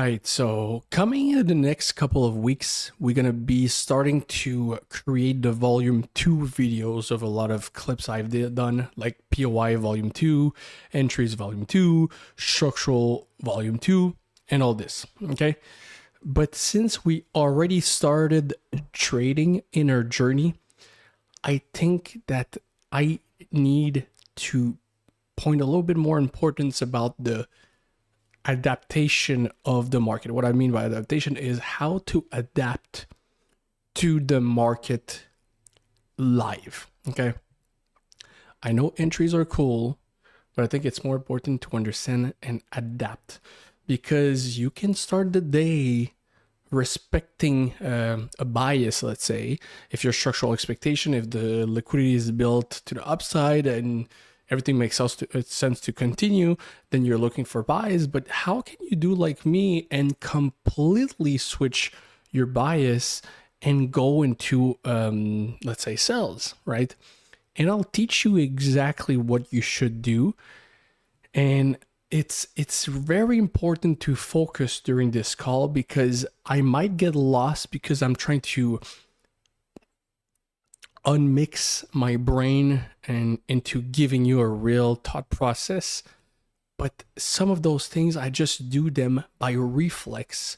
right, so coming in the next couple of weeks, we're gonna be starting to create the volume 2 videos of a lot of clips done, like POI volume 2, entries volume 2, structural volume 2, and all this, okay? But since we already started trading in our journey, I think that I need to point a little bit more importance about the adaptation of the market. What I mean by adaptation is how to adapt to the market live. Okay. I know entries are cool, but I think it's more important to understand and adapt because you can start the day respecting a bias, let's say, if your structural expectation, if the liquidity is built to the upside and everything makes sense to continue, then you're looking for buys. But how can you do like me and completely switch your bias and go into, let's say, sells, right? And I'll teach you exactly what you should do. And it's very important to focus during this call because I might get lost because I'm trying to unmix my brain and into giving you a real thought process. But some of those things, I just do them by reflex.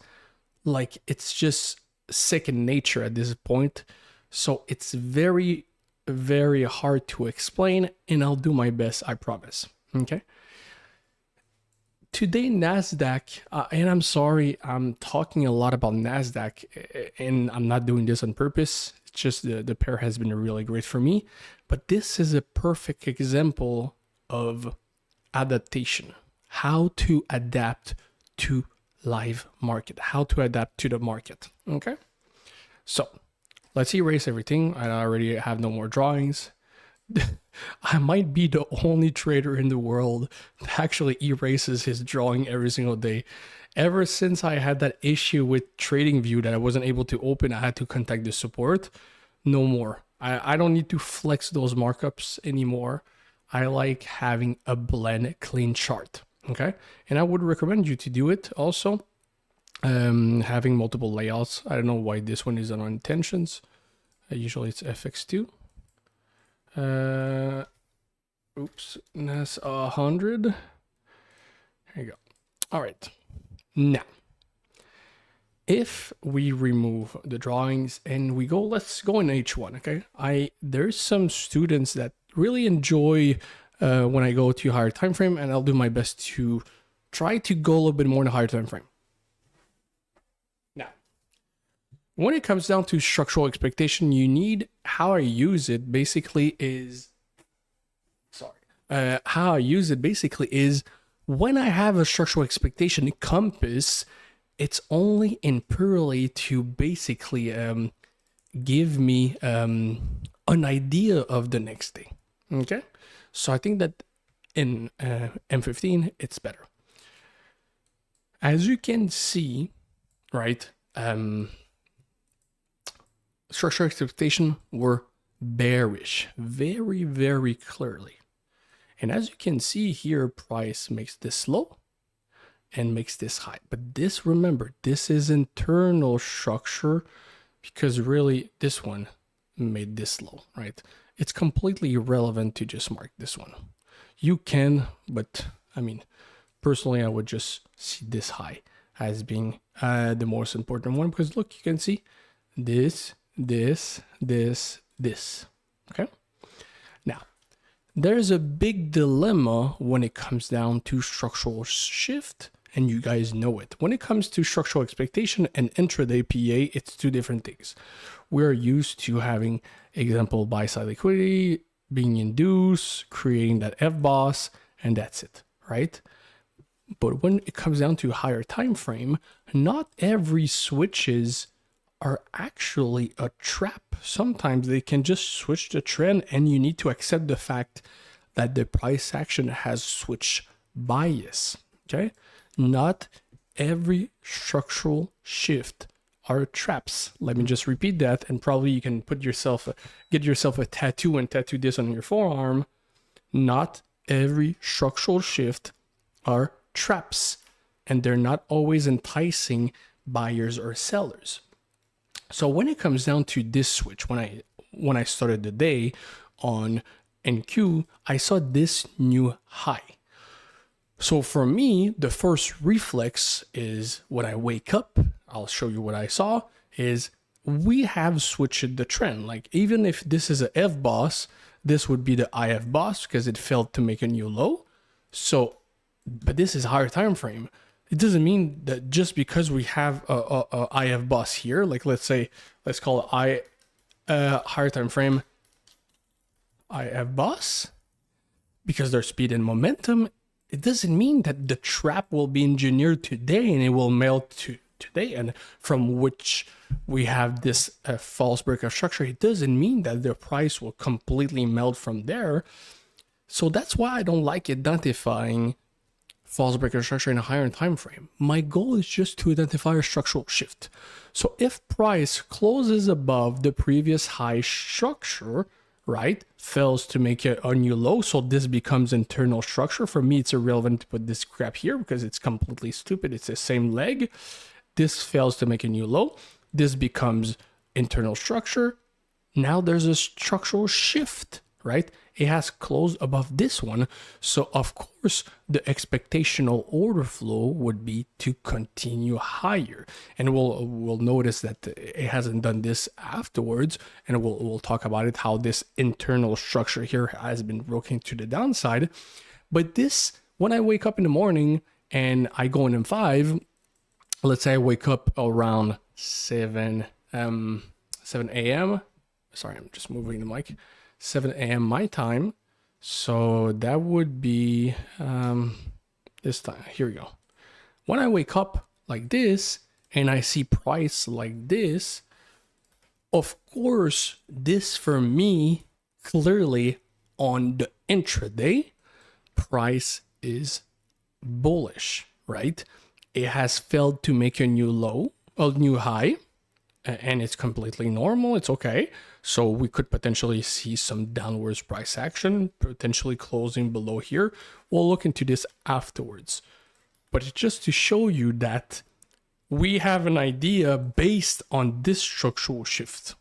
Like it's just second nature at this point. So it's very, very hard to explain, and I'll do my best, I promise. Okay. Today, NASDAQ, and I'm sorry, I'm talking a lot about NASDAQ, and I'm not doing this on purpose. It's just the pair has been really great for me. But this is a perfect example of adaptation. How to adapt to live market. How to adapt to the market. Okay? So, let's erase everything. I already have no more drawings. I might be the only trader in the world that actually erases his drawing every single day. Ever since I had that issue with TradingView that I wasn't able to open, I had to contact the support. No more. I don't need to flex those markups anymore. I like having a blend clean chart. Okay. And I would recommend you to do it also. Having multiple layouts. I don't know why this one is on intentions. Usually it's FX2. Oops, that's 100. There you go. All right. Now, if we remove the drawings and we go, let's go in H1. Okay. There's some students that really enjoy when I go to higher time frame, and I'll do my best to try to go a little bit more in a higher time frame. Now, when it comes down to structural expectation, you need how I use it basically is how I use it basically is when I have a structural expectation compass, it's only and purely to basically give me an idea of the next day. Okay, so I think that in M15 it's better. As you can see, right? Structural expectation were bearish, very, very clearly. And as you can see here, price makes this low and makes this high. But this, remember, this is internal structure because really this one made this low, right? It's completely irrelevant to just mark this one. You can, but I mean, personally, I would just see this high as being the most important one because look, you can see this, okay? Now, there's a big dilemma when it comes down to structural shift, and you guys know it. When it comes to structural expectation and intraday PA, it's two different things. We're used to having, example, buy side liquidity, being induced, creating that FBOS, and that's it, right? But when it comes down to higher time frame, not every switches are actually a trap. Sometimes they can just switch the trend and you need to accept the fact that the price action has switched bias, okay? Not every structural shift are traps. Let me just repeat that, and probably you can get yourself a tattoo and tattoo this on your forearm. Not every structural shift are traps. and they're not always enticing buyers or sellers. So when it comes down to this switch, when I started the day on NQ, I saw this new high. So for me, the first reflex is when I wake up, I'll show you what I saw, is we have switched the trend. Like even if this is a FBOSS, this would be the IFBOSS because it failed to make a new low. So, but this is higher time frame. It doesn't mean that just because we have a IFBOSS here, like let's call it higher time frame IFBOSS, because there's speed and momentum, it doesn't mean that the trap will be engineered today and it will melt to today, and from which we have this false breakout structure. It doesn't mean that the price will completely melt from there. So that's why I don't like identifying false breakout structure in a higher time frame. My goal is just to identify a structural shift. So if price closes above the previous high structure, right, fails to make a new low, so this becomes internal structure. For me, it's irrelevant to put this crap here because it's completely stupid. It's the same leg. This fails to make a new low. This becomes internal structure. Now there's a structural shift, right? It has closed above this one. So of course, the expectational order flow would be to continue higher. And we'll notice that it hasn't done this afterwards. And we'll talk about it, how this internal structure here has been broken to the downside. But this, when I wake up in the morning and I go in M5, let's say I wake up around 7 a.m. Sorry, I'm just moving the mic. 7 a.m. my time. So that would be this time. Here we go. When I wake up like this and I see price like this, of course, this for me, clearly on the intraday, price is bullish, right? It has failed to make a new low, a new high, and it's completely normal. It's okay. So we could potentially see some downwards price action, potentially closing below here. We'll look into this afterwards. But it's just to show you that we have an idea based on this structural shift.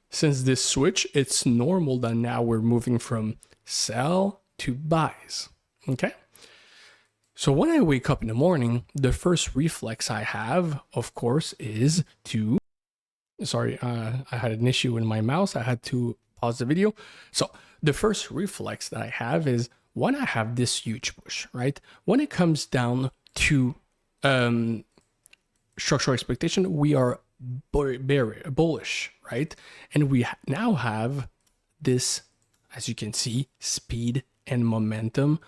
Since this switch, it's normal that now we're moving from sell to buys, okay? So when I wake up in the morning, the first reflex I have, of course, is to, sorry, I had an issue in my mouse. I had to pause the video. So the first reflex that I have is when I have this huge push, right? When it comes down to structural expectation, we are bullish, right? And we now have this, as you can see, speed and momentum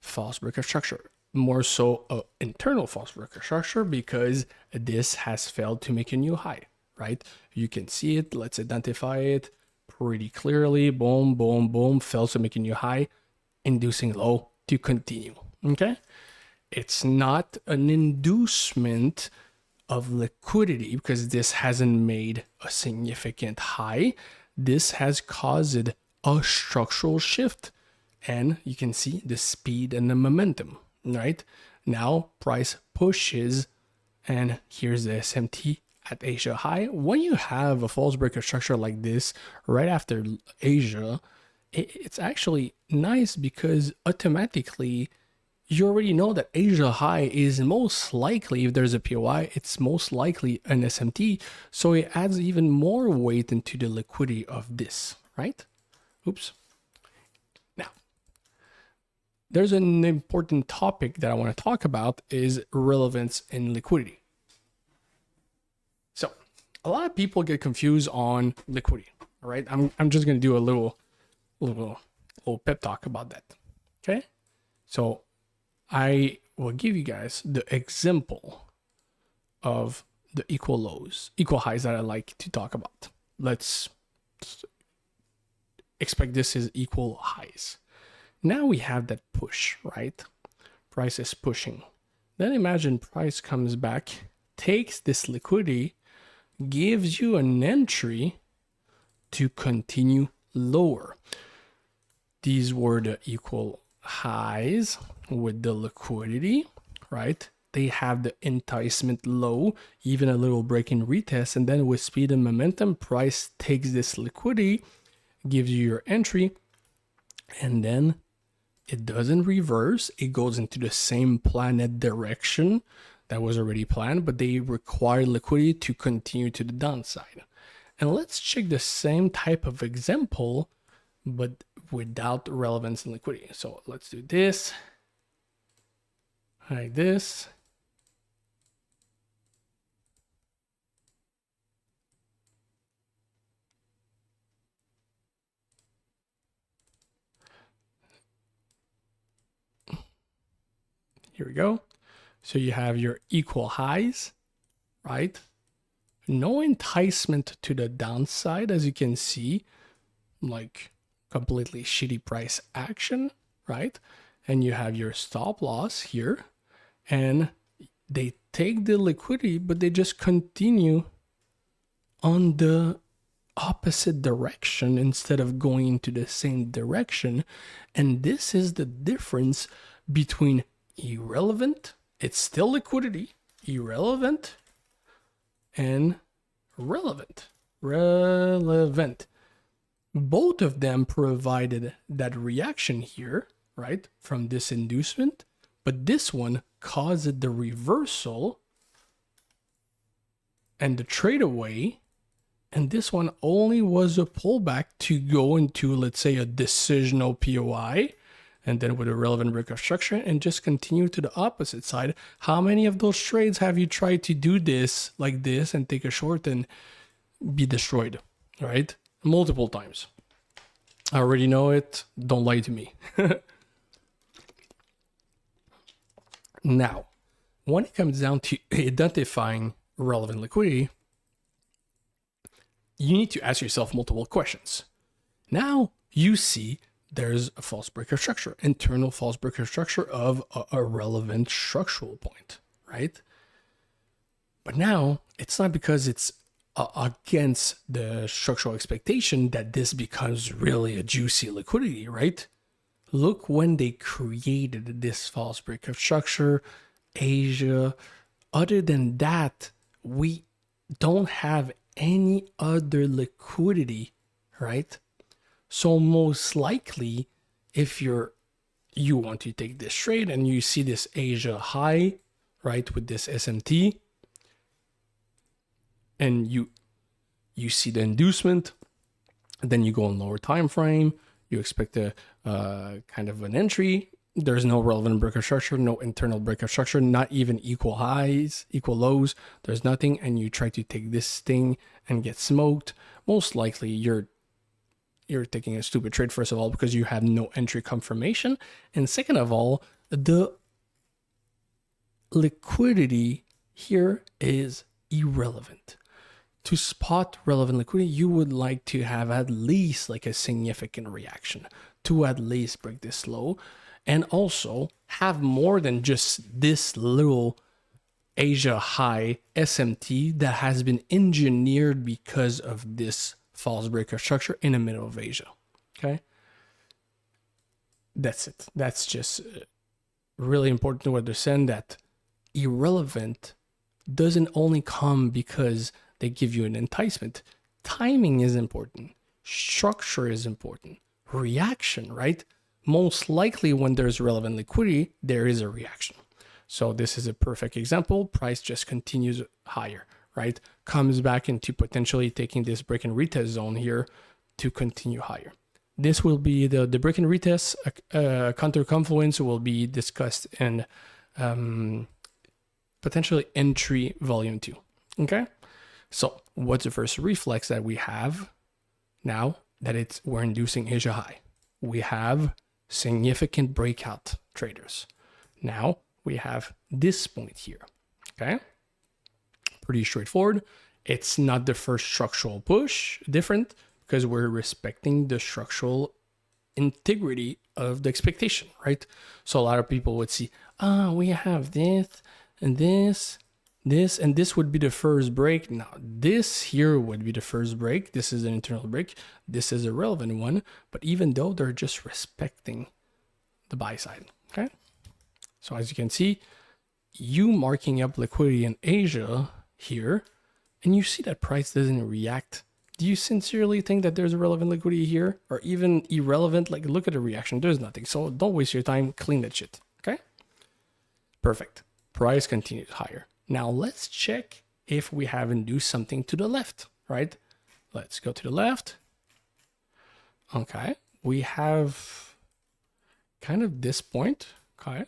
false breakout structure, more so internal false breakout structure, because this has failed to make a new high, right? You can see it. Let's identify it pretty clearly. Boom, boom, boom, fails to make a new high, inducing low to continue, okay? It's not an inducement of liquidity because this hasn't made a significant high. This has caused a structural shift. And you can see the speed and the momentum, right? Now price pushes, and here's the SMT at Asia high. When you have a false breakout structure like this right after Asia, it's actually nice because automatically you already know that Asia high is most likely, if there's a POI, it's most likely an SMT. So it adds even more weight into the liquidity of this, right? Oops. There's an important topic that I want to talk about is relevance in liquidity. So a lot of people get confused on liquidity, all right? I'm just going to do a little pep talk about that, okay? So I will give you guys the example of the equal lows, equal highs that I like to talk about. Let's expect this is equal highs. Now we have that push, right? Price is pushing. Then imagine price comes back, takes this liquidity, gives you an entry to continue lower. These were the equal highs with the liquidity, right? they have the enticement low, even a little break in retest, and then with speed and momentum, price takes this liquidity, gives you your entry, and then it doesn't reverse. It goes into the same planned direction that was already planned, but they require liquidity to continue to the downside. And let's check the same type of example, but without relevance and liquidity. So let's do this, like this. Here we go. So you have your equal highs, right? No enticement to the downside, as you can see, like completely shitty price action, right? And you have your stop loss here, and they take the liquidity, but they just continue on the opposite direction instead of going into the same direction. And this is the difference between irrelevant, it's still liquidity, irrelevant, and relevant. Both of them provided that reaction here, right, from this inducement, but this one caused the reversal and the trade away, and this one only was a pullback to go into, let's say, a decisional POI, and then with a relevant break of structure, and just continue to the opposite side. How many of those trades have you tried to do this like this and take a short and be destroyed, right? Multiple times. I already know it. Don't lie to me. Now, when it comes down to identifying relevant liquidity, you need to ask yourself multiple questions. Now you see there's a false breaker structure, internal false breaker structure of a relevant structural point, right? But now it's not because it's against the structural expectation that this becomes really a juicy liquidity, right? Look when they created this false breaker structure, Asia. Other than that, we don't have any other liquidity, right? So most likely, if you want to take this trade and you see this Asia high, right, with this SMT, and you see the inducement, then you go on lower time frame, you expect a kind of an entry. There's no relevant breaker structure, no internal breaker structure, not even equal highs, equal lows. There's nothing, and you try to take this thing and get smoked. Most likely, you're taking a stupid trade, first of all, because you have no entry confirmation, and second of all, the liquidity here is irrelevant. To spot relevant liquidity, you would like to have at least like a significant reaction to at least break this low, and also have more than just this little Asia high SMT that has been engineered because of this false breaker structure in the middle of Asia. Okay, that's it. That's just really important to understand that irrelevant doesn't only come because they give you an enticement. Timing is important. Structure is important. Reaction, right? Most likely when there's relevant liquidity, there is a reaction. So this is a perfect example. Price just continues higher, right? Comes back into potentially taking this break and retest zone here to continue higher. This will be the break and retest counter confluence will be discussed in potentially entry volume 2. Okay. So what's the first reflex that we have now that we're inducing Asia high? We have significant breakout traders. Now we have this point here. Okay. Pretty straightforward. It's not the first structural push, different because we're respecting the structural integrity of the expectation, right? So a lot of people would see, we have this and this, and this would be the first break. Now this here would be the first break. This is an internal break. This is a relevant one, but even though they're just respecting the buy side, okay? So as you can see, you marking up liquidity in Asia here, and you see that price doesn't react. Do you sincerely think that there's relevant liquidity here, or even irrelevant? Like, look at the reaction. There's nothing. So don't waste your time. Clean that shit. Okay. Perfect. Price continues higher. Now let's check if we have induced something to the left, right? Let's go to the left. Okay. We have kind of this point. Okay.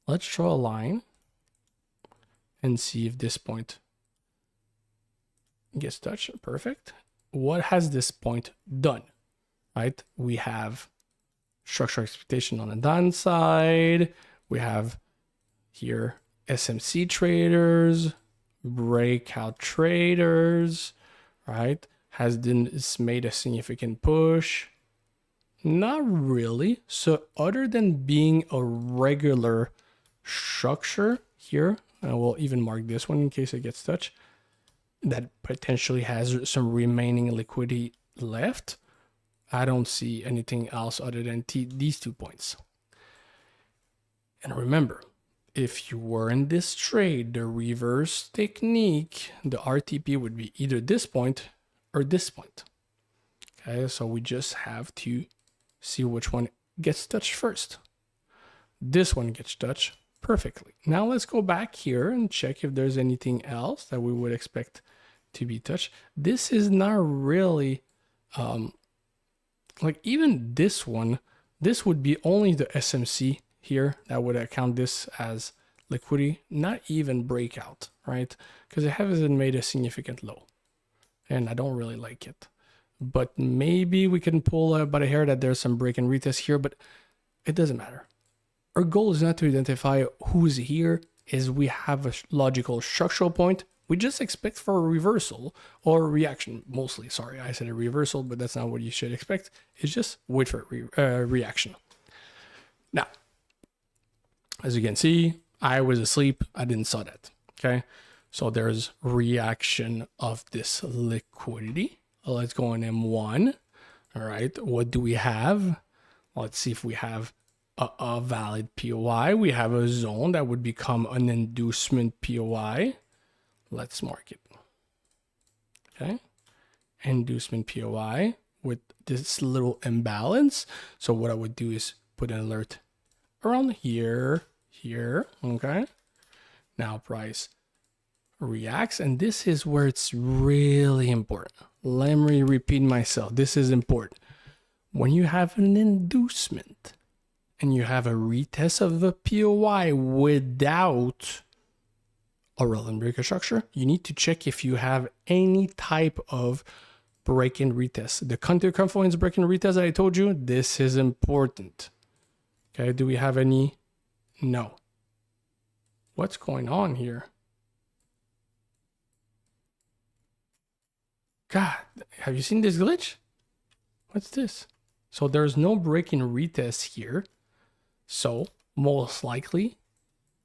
Let's draw a line and see if this point gets touched. Perfect. What has this point done? Right? We have structural expectation on the downside. We have here SMC traders, breakout traders, right? Has made a significant push. Not really. So other than being a regular structure here, and we'll even mark this one in case it gets touched, that potentially has some remaining liquidity left, I don't see anything else other than these 2 points. And remember, if you were in this trade, the reverse technique, the RTP would be either this point or this point. Okay, so we just have to see which one gets touched first. This one gets touched perfectly. Now let's go back here and check if there's anything else that we would expect to be touched. This is not really, like even this one, this would be only the SMC here that would account this as liquidity, not even breakout, right? Because it hasn't made a significant low and I don't really like it. But maybe we can pull by the hair that there's some break and retest here, but it doesn't matter. Our goal is not to identify who's here, is we have a logical structural point. We just expect for a reversal or a reaction, mostly. Sorry, I said a reversal, but that's not what you should expect. It's just wait for a reaction. Now, as you can see, I was asleep. I didn't saw that. Okay, so there's reaction of this liquidity. Let's go on M1. All right, what do we have? Let's see if we have a valid POI. We have a zone that would become an inducement POI. Let's mark it. Okay, inducement POI with this little imbalance. So what I would do is put an alert around here. Okay, now price reacts, and this is where it's really important. Let me repeat myself. This is important. When you have an inducement and you have a retest of a POI without a relevant breaker structure, you need to check if you have any type of break and retest. The counter confluence break and retest that I told you, this is important. Okay, do we have any? No. What's going on here? God, have you seen this glitch? What's this? So there's no break and retest here. So most likely,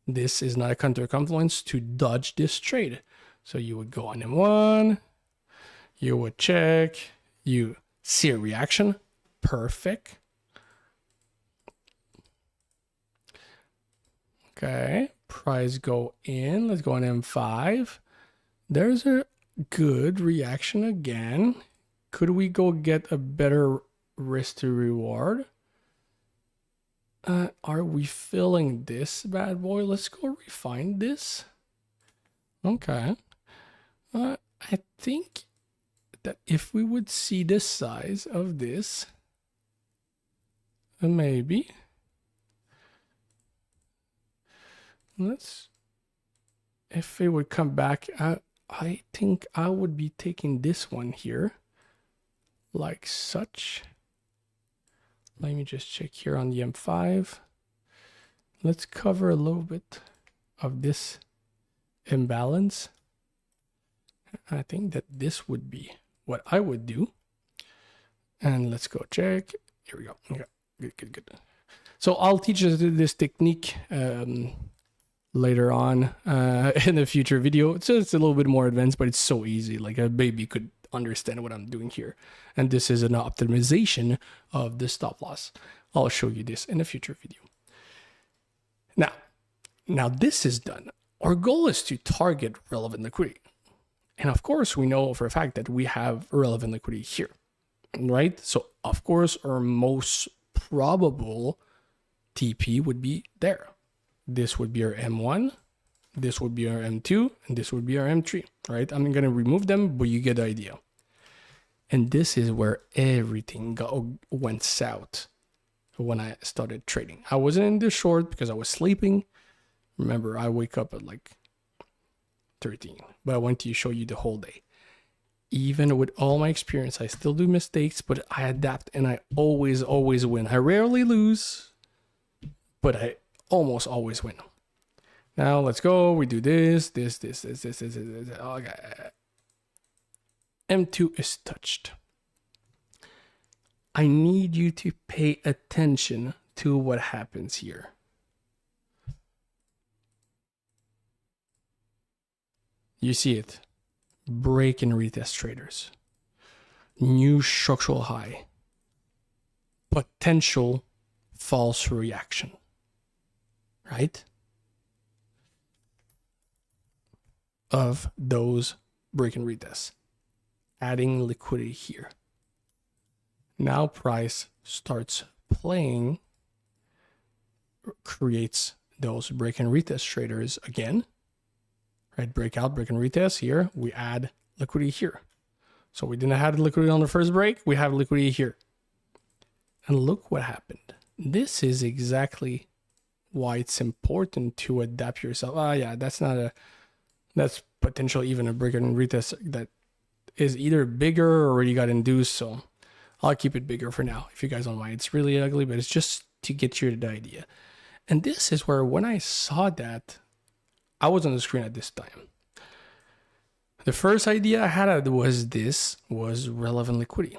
this is not a counter confluence to dodge this trade. So you would go on M1, you would check, you see a reaction, perfect. Okay, price go in, let's go on M5. There's a good reaction again. Could we go get a better risk to reward? Are we filling this bad boy? Let's go refine this. Okay. I think that if we would see the size of this, maybe. If it would come back, I think I would be taking this one here, like such. Let me just check here on the M5. Let's cover a little bit of this imbalance. I think that this would be what I would do. And let's go check. Here we go. Okay. Good. So I'll teach you this technique later on in a future video. It's a little bit more advanced, but it's so easy. Like a baby could understand what I'm doing here. And this is an optimization of the stop loss. I'll show you this in a future video. Now, Now this is done. Our goal is to target relevant liquidity. And of course, we know for a fact that we have relevant liquidity here, right? So of course, our most probable TP would be there. This would be our M1, this would be our M2, and this would be our M3, right? I'm going to remove them, but you get the idea. And this is where everything went south when I started trading. I wasn't in this short because I was sleeping. Remember, I wake up at like 13, but I want to show you the whole day. Even with all my experience, I still do mistakes, but I adapt and I always win. I rarely lose, but I almost always win. Now let's go. We do this. Okay. M2 is touched. I need you to pay attention to what happens here. You see it. Break and retest traders. New structural high. Potential false reaction. Right? Of those break and retests. Adding liquidity here. Now price starts playing, creates those break and retest traders again. Right, breakout, break and retest here. We add liquidity here. So we didn't have liquidity on the first break. We have liquidity here. And look what happened. This is exactly why it's important to adapt yourself. Yeah, that's potentially even a break and retest that is either bigger or already got induced. So I'll keep it bigger for now if you guys don't mind. It's really ugly, but it's just to get you the idea. And this is where when I saw that, I was on the screen at this time. The first idea I had was this was relevant liquidity.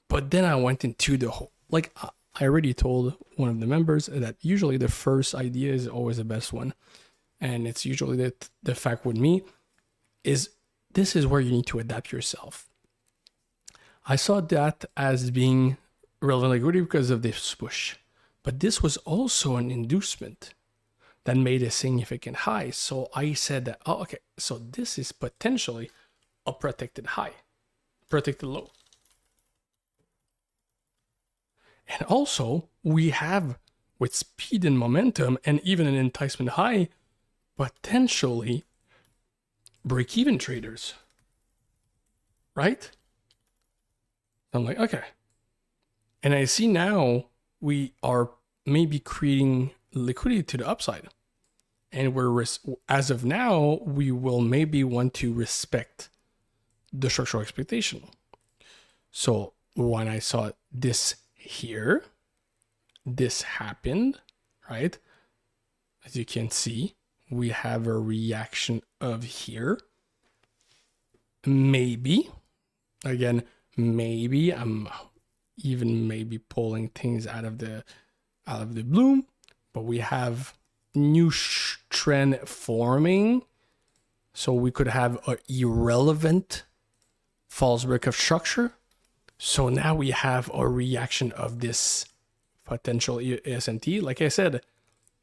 But then I went into the whole, like I already told one of the members that usually the first idea is always the best one. And it's usually the fact with me is this is where you need to adapt yourself. I saw that as being relevant liquidity because of this push. But this was also an inducement that made a significant high. So I said that, oh, okay, so this is potentially a protected high, protected low. And also we have with speed and momentum and even an enticement high, potentially break-even traders, right? I'm like, okay. And I see now we are maybe creating liquidity to the upside. And as of now, we will maybe want to respect the structural expectation. So when I saw this here, this happened, right? As you can see, we have a reaction of here. Maybe, again, maybe I'm even maybe pulling things out of the bloom, but we have new trend forming. So we could have an irrelevant false break of structure. So now we have a reaction of this potential SMT. Like I said,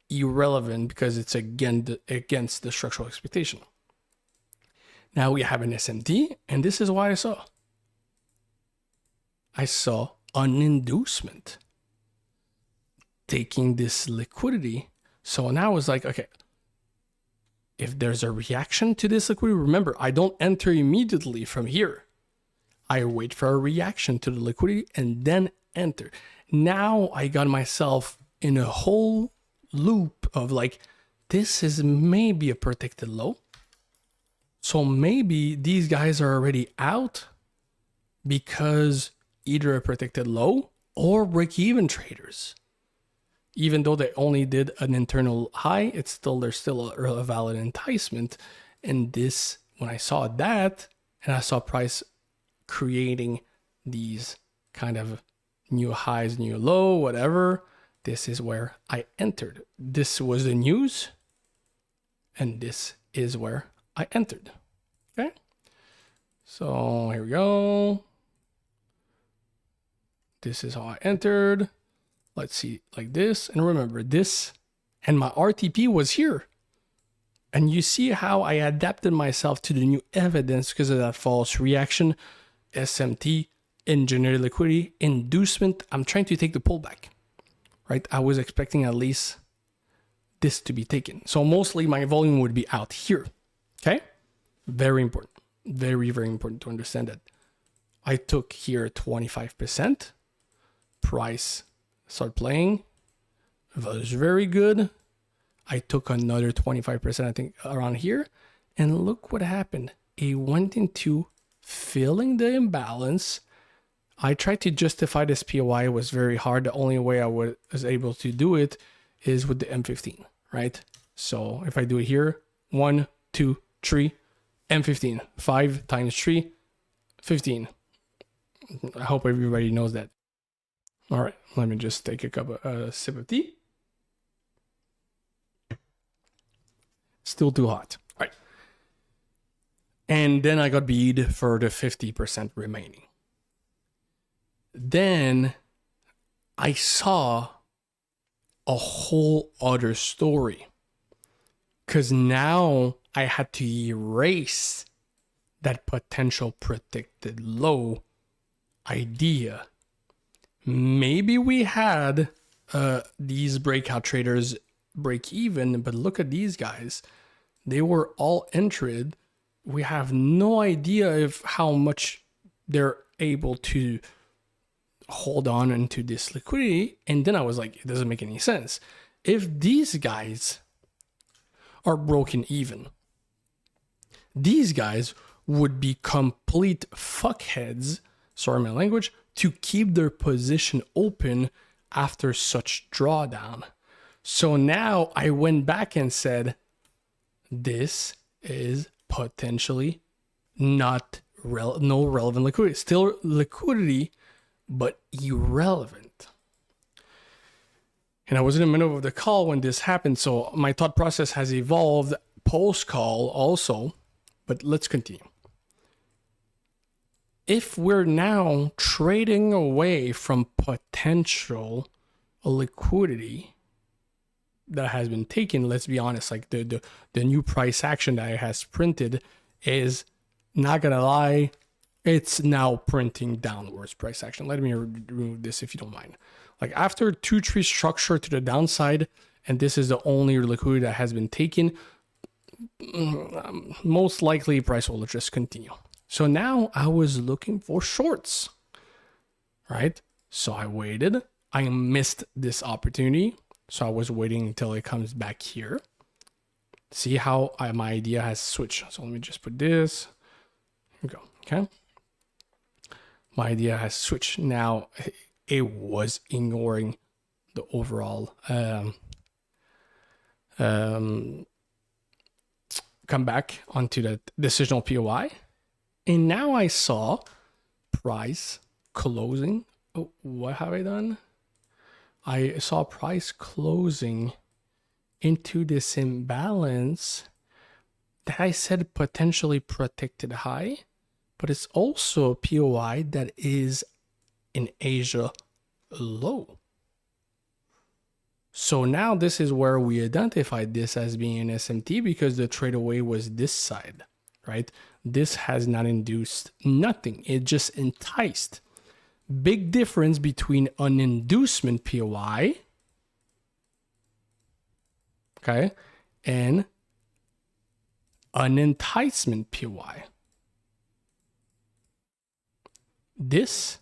irrelevant because it's against the structural expectation. Now we have an SMT, and this is what I saw. I saw an inducement taking this liquidity. So now it's like, okay, if there's a reaction to this liquidity, remember, I don't enter immediately from here. I wait for a reaction to the liquidity and then enter. Now I got myself in a whole loop of like, this is maybe a protected low. So maybe these guys are already out because either a protected low or break-even traders. Even though they only did an internal high, there's still a valid enticement. And this, when I saw that, and I saw price creating these kind of new highs, new low, whatever, this is where I entered. This was the news, and this is where I entered. Okay, so here we go. This is how I entered. Let's see, like this. And remember this, and my RTP was here. And you see how I adapted myself to the new evidence because of that false reaction, SMT, engineered liquidity, inducement. I'm trying to take the pullback, right? I was expecting at least this to be taken. So mostly my volume would be out here, okay? Very important. Very, very important to understand that. I took here 25%. Price start playing. It was very good. I took another 25%, I think, around here. And look what happened. It went into filling the imbalance. I tried to justify this POI. It was very hard. The only way I was able to do it is with the M15, right? So if I do it here, 1, 2, 3, M15, 5 times 3, 15. I hope everybody knows that. All right, let me just take a sip of tea. Still too hot. All right. And then I got beat for the 50% remaining. Then I saw a whole other story. Because now I had to erase that potential predicted low idea. Maybe we had these breakout traders break even, but look at these guys. They were all entered. We have no idea of how much they're able to hold on into this liquidity. And then I was like, it doesn't make any sense. If these guys are broken even, these guys would be complete fuckheads, sorry my language, to keep their position open after such drawdown. So now I went back and said, this is potentially not no relevant liquidity. Still liquidity, but irrelevant. And I was in the middle of the call when this happened, so my thought process has evolved post-call also, but let's continue. If we're now trading away from potential liquidity that has been taken, let's be honest, like the new price action that it has printed is, not gonna lie, it's now printing downwards price action. Let me remove this if you don't mind. Like after 2-3 structure to the downside, and this is the only liquidity that has been taken, most likely price will just continue. So now I was looking for shorts, right? So I waited. I missed this opportunity. So I was waiting until it comes back here. See how my idea has switched. So let me just put this. Here we go. Okay. My idea has switched. Now it was ignoring the overall come back onto the decisional POI. And now I saw price closing. Oh, what have I done? I saw price closing into this imbalance that I said potentially protected high, but it's also a POI that is in Asia low. So now this is where we identified this as being an SMT because the trade away was this side, right? This has not induced nothing. It just enticed. Big difference between an inducement POI, okay, and an enticement POI. This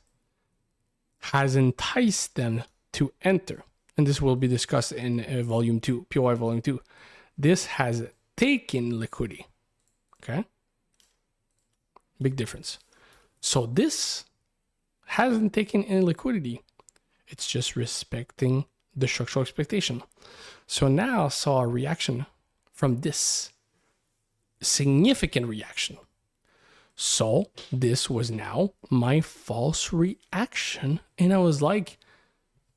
has enticed them to enter. And this will be discussed in volume 2, POI volume 2. This has taken liquidity, okay? Big difference. So this hasn't taken any liquidity. It's just respecting the structural expectation. So now I saw a reaction from this significant reaction. So this was now my false reaction. And I was like,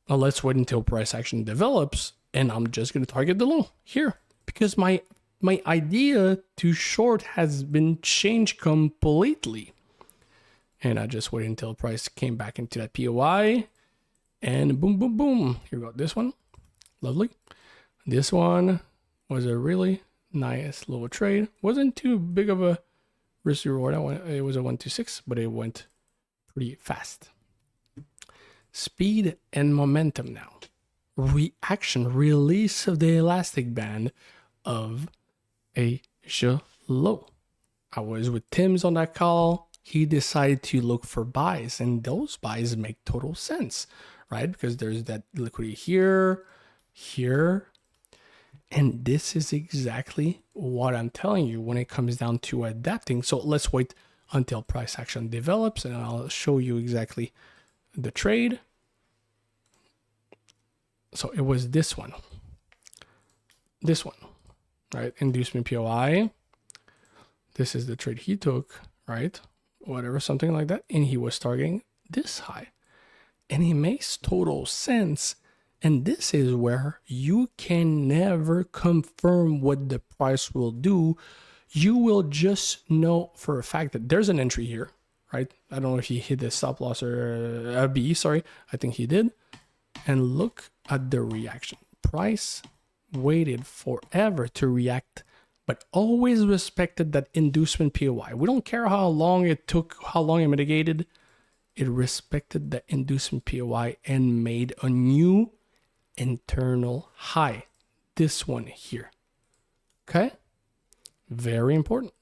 well, let's wait until price action develops and I'm just going to target the low here because my idea to short has been changed completely. And I just waited until price came back into that POI and boom, boom, boom. Here we go. This one, lovely. This one was a really Nice little trade. Wasn't too big of a risk reward. It was a 126, but it went pretty fast. Speed and momentum now. Reaction, release of the elastic band of a Gelot. I was with Tim's on that call. He decided to look for buys, and those buys make total sense, right? Because there's that liquidity here, here, and this is exactly what I'm telling you when it comes down to adapting. So let's wait until price action develops, and I'll show you exactly the trade. So it was this one, right? Inducement POI. This is the trade he took, right? Whatever, something like that. And he was targeting this high. And it makes total sense. And this is where you can never confirm what the price will do. You will just know for a fact that there's an entry here, right? I don't know if he hit the stop loss or a B, sorry. I think he did. And look at the reaction. Price waited forever to react, but always respected that inducement POI. We don't care how long it took, how long it mitigated. It respected the inducement POI and made a new internal high. This one here. Okay? Very important.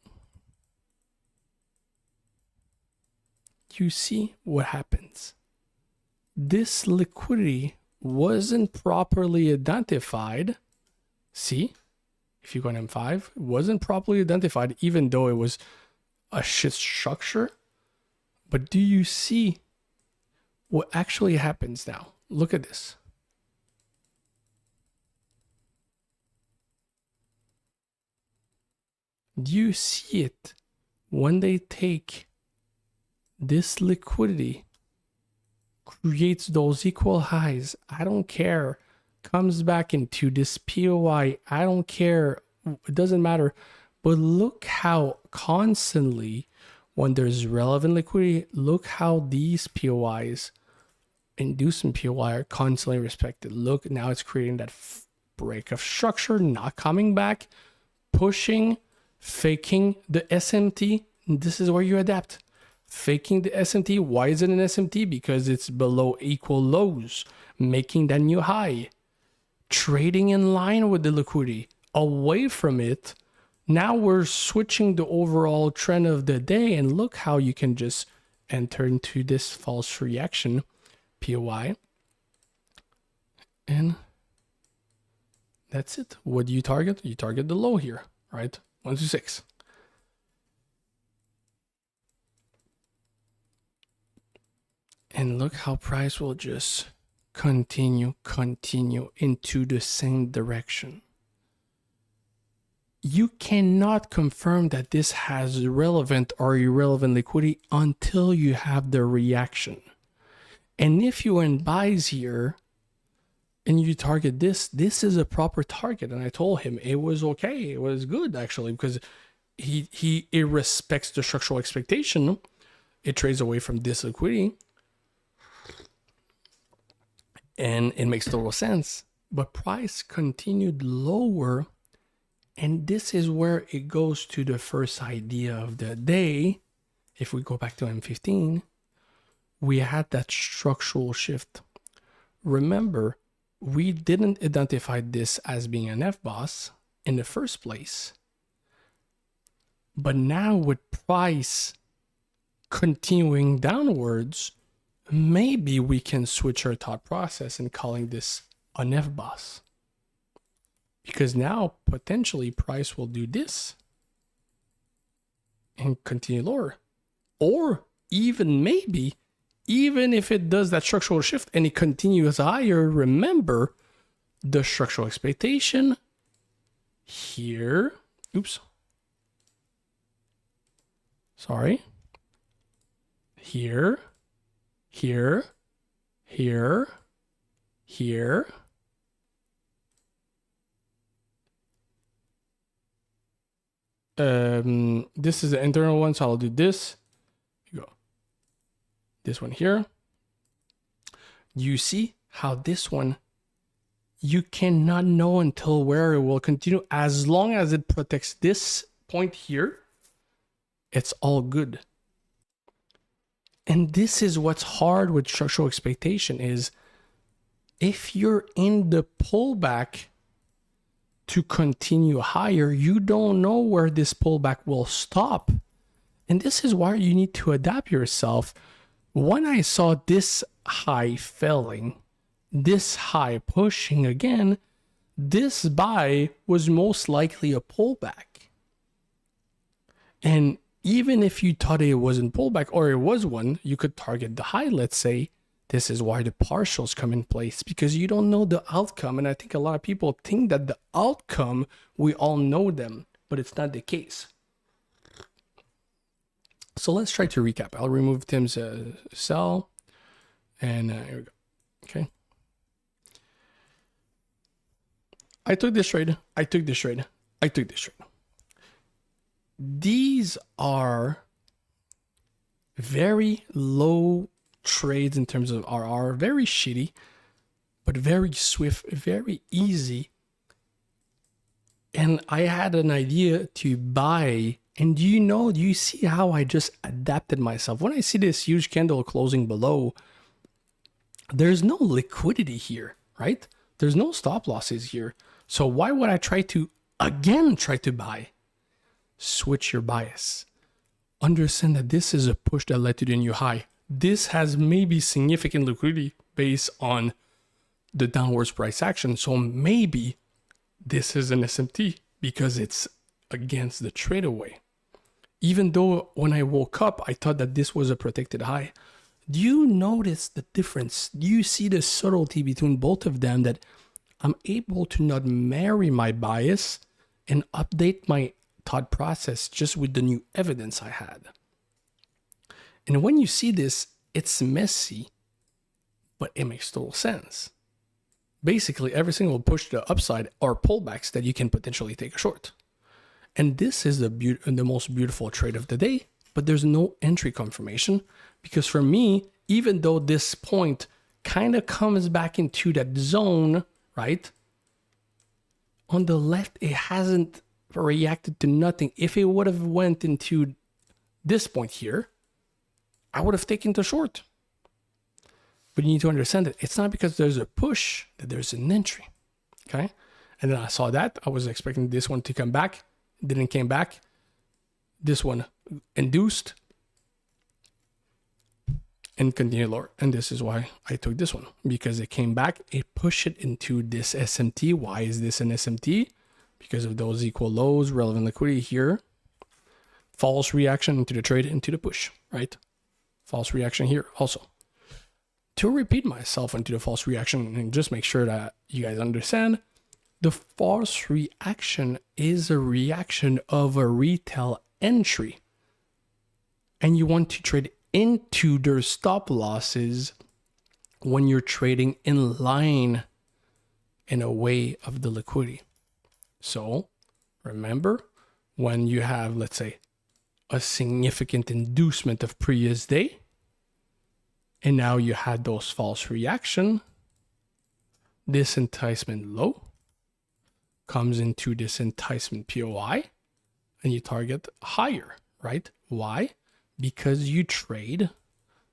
You see what happens. This liquidity wasn't properly identified. See? If you go on M5, it wasn't properly identified, even though it was a shit structure. But do you see what actually happens now? Look at this. Do you see it when they take this liquidity, creates those equal highs? I don't care. Comes back into this POI. I don't care. It doesn't matter. But look how constantly, when there's relevant liquidity, look how these POIs, inducement POI, are constantly respected. Look, now it's creating that break of structure, not coming back, pushing, faking the SMT. This is where you adapt. Faking the SMT. Why is it an SMT? Because it's below equal lows, making that new high. Trading in line with the liquidity, away from it. Now we're switching the overall trend of the day, and look how you can just enter into this false reaction POI. And that's it. What do you target? You target the low here, right? 126. And look how price will just continue into the same direction. You cannot confirm that this has relevant or irrelevant liquidity until you have the reaction. And if you in buys here and you target this is a proper target. And I told him it was okay. It was good actually, because it respects the structural expectation. It trades away from this liquidity. And it makes total sense. But price continued lower. And this is where it goes to the first idea of the day. If we go back to M15, we had that structural shift. Remember, we didn't identify this as being an FBOSS in the first place. But now with price continuing downwards, maybe we can switch our thought process in calling this an FBOSS. Because now potentially price will do this and continue lower. Or even maybe, even if it does that structural shift and it continues higher, remember the structural expectation here. Oops. Sorry. Here. Here, here, here. This is the internal one, so I'll do this. You go. This one here. You see how this one, you cannot know until where it will continue. As long as it protects this point here, it's all good. And this is what's hard with structural expectation is if you're in the pullback to continue higher, you don't know where this pullback will stop. And this is why you need to adapt yourself. When I saw this high failing, this high pushing again, this buy was most likely a pullback. And even if you thought it wasn't pullback or it was one, you could target the high, let's say. This is why the partials come in place, because you don't know the outcome. And I think a lot of people think that the outcome, we all know them, but it's not the case. So let's try to recap. I'll remove Tim's sell. And here we go. Okay. I took this trade. I took this trade. I took this trade. These are very low trades in terms of RR, very shitty, but very swift, very easy. And I had an idea to buy. And do you see how I just adapted myself? When I see this huge candle closing below, there's no liquidity here, right? There's no stop losses here. So why would I try to buy? Switch your bias. Understand that this is a push that led to the new high. This has maybe significant liquidity based on the downwards price action. So maybe this is an SMT because it's against the trade away. Even though when I woke up, I thought that this was a protected high. Do you notice the difference? Do you see the subtlety between both of them, that I'm able to not marry my bias and update my thought process just with the new evidence I had? And when you see this, it's messy, but it makes total sense. Basically, every single push to the upside are pullbacks that you can potentially take a short. And this is the most beautiful trade of the day, but there's no entry confirmation, because for me, even though this point kind of comes back into that zone, right? On the left, it hasn't reacted to nothing. If it would have went into this point here, I would have taken the short. But you need to understand that it's not because there's a push that there's an entry, okay? And then I saw that. I was expecting this one to come back. It didn't came back. This one induced and continued lower. And this is why I took this one, because it came back. It pushed it into this SMT. Why is this an SMT? Because of those equal lows, relevant liquidity here. False reaction into the trade, into the push, right? False reaction here also. To repeat myself into the false reaction and just make sure that you guys understand, the false reaction is a reaction of a retail entry. And you want to trade into their stop losses when you're trading in line in a way of the liquidity. So remember, when you have, let's say, a significant inducement of previous day, and now you had those false reaction, this enticement low comes into this enticement POI, and you target higher, right? Why? Because you trade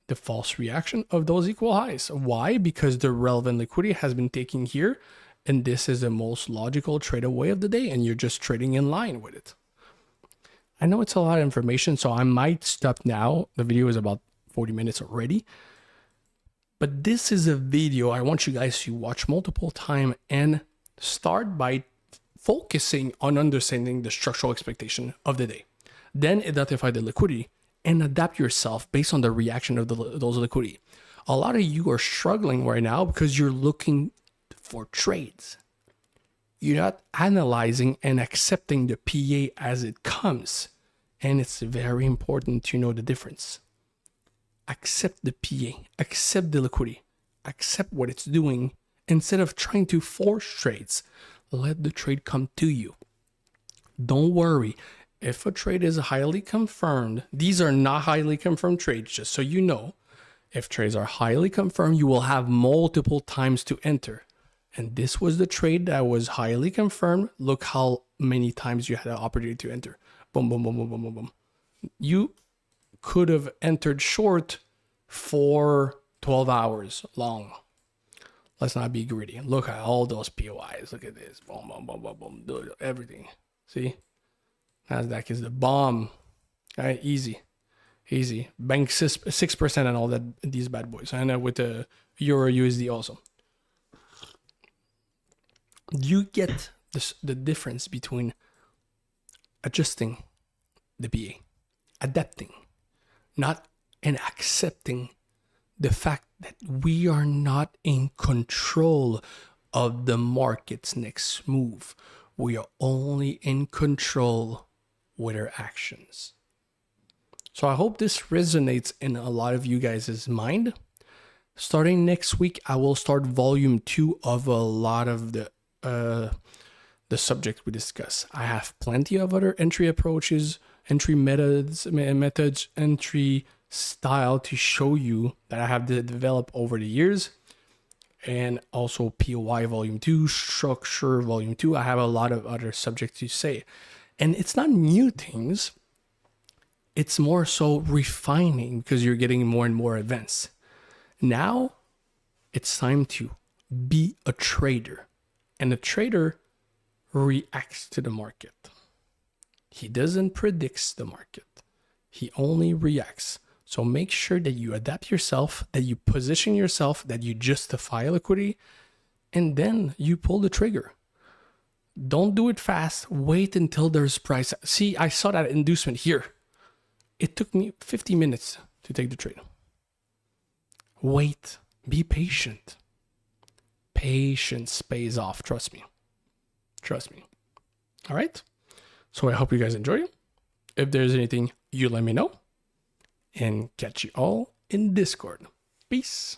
the false reaction of those equal highs. Why? Because the relevant liquidity has been taken here, and this is the most logical trade away of the day, and you're just trading in line with it. I know it's a lot of information, so I might stop now. The video is about 40 minutes already. But this is a video I want you guys to watch multiple times and start by focusing on understanding the structural expectation of the day. Then identify the liquidity and adapt yourself based on the reaction of those liquidity. A lot of you are struggling right now because you're looking for trades. You're not analyzing and accepting the PA as it comes. And it's very important to know the difference. Accept the PA, accept the liquidity, accept what it's doing. Instead of trying to force trades, let the trade come to you. Don't worry. If a trade is highly confirmed, these are not highly confirmed trades, just so you know. If trades are highly confirmed, you will have multiple times to enter. And this was the trade that was highly confirmed. Look how many times you had an opportunity to enter. Boom, boom, boom, boom, boom, boom, boom. You could have entered short for 12 hours long. Let's not be greedy. Look at all those POIs. Look at this. Boom, boom, boom, boom, boom. Everything. See? Nasdaq is the bomb. All right, easy. Easy. Bank 6% and all that, these bad boys. And with the Euro USD also. You get this, the difference between adjusting the BA, adapting, not and accepting the fact that we are not in control of the market's next move. We are only in control with our actions. So I hope this resonates in a lot of you guys' mind. Starting next week, I will start volume 2 of a lot of the subject we discuss. I have plenty of other entry approaches, entry methods, entry style to show you that I have developed over the years. And also POI volume 2, structure volume 2. I have a lot of other subjects to say. And it's not new things. It's more so refining because you're getting more and more advanced. Now it's time to be a trader. And a trader reacts to the market. He doesn't predict the market. He only reacts. So make sure that you adapt yourself, that you position yourself, that you justify liquidity, and then you pull the trigger. Don't do it fast. Wait until there's price. See, I saw that inducement here. It took me 50 minutes to take the trade. Wait. Be patient. Patience pays off. Trust me. Trust me. All right. So I hope you guys enjoy it. If there's anything, you let me know. And catch you all in Discord. Peace.